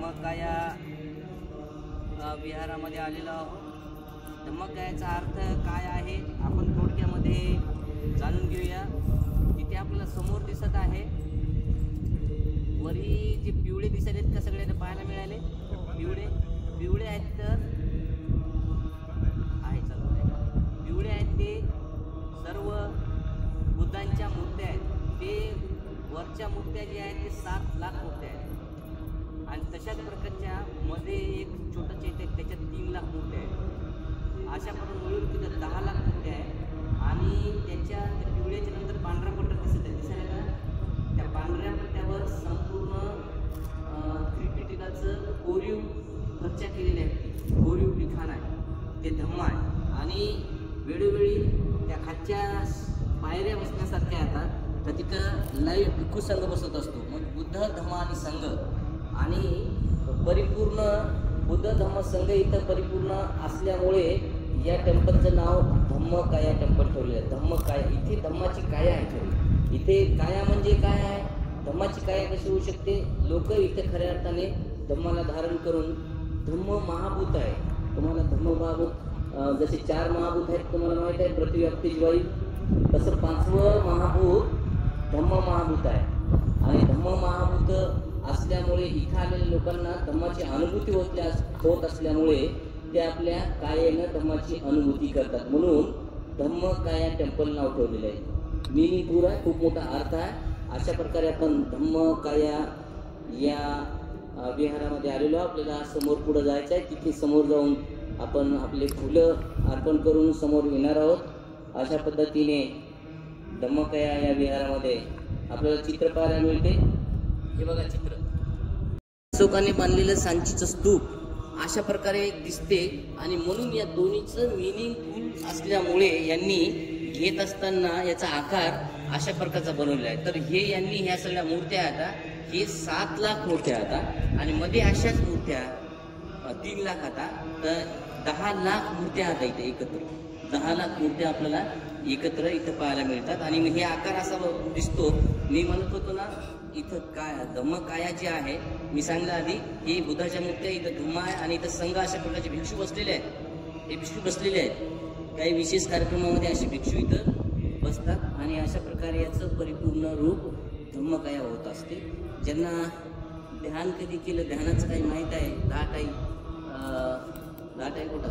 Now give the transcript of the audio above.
धम्मकाया विहारामध्ये आलेलो आहोत। धम्मकायाचा अर्थ काय आहे आपण थोडक्यामध्ये जाणून घेऊया। तिथे आपल्याला समोर दिसत आहे वरी जे पिवळे दिसत आहेत का सगळ्यांना पाहायला मिळाले? पिवळे आहेत तर आहे चालू आहे। पिवळे आहेत ते सर्व बुद्धांच्या मूर्त्या आहेत। ते वरच्या मूर्त्या जे आहेत ते 7 लाख मूर्त्या आहेत आणि तशाच प्रकारच्या मध्ये एक छोटं चैत्य आहे त्याच्यात 3 लाख मूर्त्या आहेत। अशा प्रकारे मिळून तिथं 10 लाख मूर्त्या आहेत आणि त्याच्या पिवळ्याच्या नंतर पांढरा पट्टा दिसत आहे, दिसायला का? त्या पांढऱ्या पट्ट्यावर संपूर्ण त्रिपिटकाचं कोरीव खर्चा केलेले आहे, कोरीव लिखाण आहे, ते धम्म आहे। आणि वेळोवेळी त्या खालच्या पायऱ्या बसण्यासारख्या आता तर तिथं लाईव्ह भिक्खू संघ बसत असतो। मग बुद्ध धम्म आणि संघ आणि परिपूर्ण बुद्ध धम्म संघ इथं परिपूर्ण असल्यामुळे या टेम्पलचं नाव धम्मकाया टेम्पल ठेवलेलं आहे। धम्मकाया, इथे धम्माची काया आहे खरी। इथे काया म्हणजे काय आहे? धम्माची काया कशी होऊ शकते? लोक इथे खऱ्या अर्थाने धम्माला धारण करून धम्म महाभूत आहे। तुम्हाला धम्म महाभूत जसे 4 महाभूत आहेत तुम्हाला माहीत आहे, पृथ्वी अप्ती वायू, तसं 5वं महाभूत धम्म महाभूत आहे। आणि धम्म महाभूत असल्यामुळे इथं आलेल्या लोकांना धम्माची अनुभूती होत असल्यामुळे ते आपल्या कायेनं धम्माची अनुभूती करतात, म्हणून धम्मकाया टेम्पल नाव ठेवलेलं आहे। मिनिंगफुल आहे, खूप मोठा अर्थ आहे। अशा प्रकारे आपण धम्मकाया या विहारामध्ये आलेलो। आपल्याला समोर पुढे जायचं आहे, तिथे समोर जाऊन आपण आपले फुलं अर्पण करून समोर येणार आहोत। अशा पद्धतीने धम्मकाया या विहारामध्ये आपल्याला चित्र पाहायला मिळते। हे बघा चित्र, अशोकाने बांधलेलं सांचीचं स्तूप अशा प्रकारे दिसते आणि म्हणून या दोन्हीचं मिनिंगफुल असल्यामुळे यांनी घेत असताना याचा आकार अशा प्रकारचा बनवलेला आहे। तर हे यांनी ह्या सगळ्या मूर्त्या आता हे 7 लाख मूर्त्या आता आणि मध्ये अशाच मूर्त्या 3 लाख आता तर 10 लाख मूर्त्या आता इथे एकत्र 10 लाख मूर्त्या आपल्याला एकत्र इथं पाहायला मिळतात। आणि हे आकार असा दिसतो, मी म्हणत होतो ना इथं काय धम्मकाया जे आहे मी सांगितलं आधी, ही बुद्धाच्या मूर्त्या इथं धम्म आहे आणि इथं संघ अशा प्रकारचे भिक्षू बसलेले आहेत। हे भिक्षू बसलेले आहेत, काही विशेष कार्यक्रमामध्ये असे भिक्षू इथं बसतात आणि अशा प्रकारे याचं परिपूर्ण रूप धम्मकाया होत असते। ज्यांना ध्यान कधी केलं, ध्यानाचं काही माहीत आहे, दाट आहे कुठं